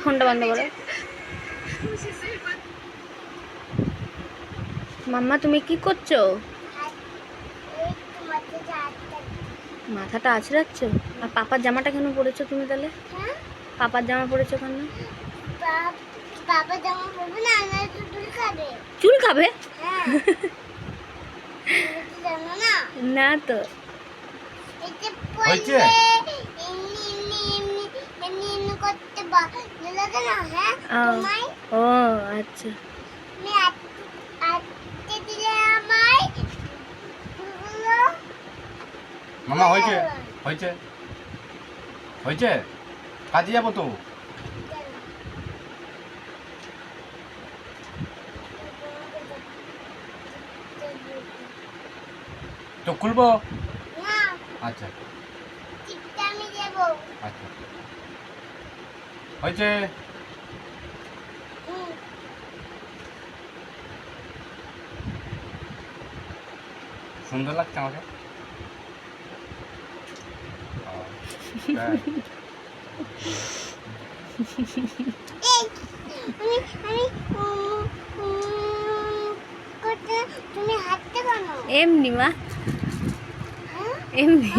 ফোনটা বন্ধ করো। মাম্মা তুমি কি করছো? মাথাটা আছড়াচ্ছ? আর পাপার জামাটা কেন পরেছো তুমি তাহলে? পাপার জামা পরেছো কেন? বাবা জামা পরবে না, না তো চুল খাবে। চুল খাবে? হ্যাঁ। তুমি তো জানো না। না তো। এতে পড়লে এমনি এমনি করতে ভালো লাগে না। হ্যাঁ তোমায়। ও আচ্ছা। আমি আটকে দিলে আমায় চুলগুলো। মামা হয়েছে হয়েছে হয়েছে, কাজে যাবো তো। তো খুলবো? না, আচ্ছা টিপটা আমি দেবো। আচ্ছা হয়েছে। হুম। সুন্দর লাগছে আমাকে। তাই? এই আমি আমি করতে তুমি হাঁটতে পারো। এমনি মা, হ্যাঁ এমনি।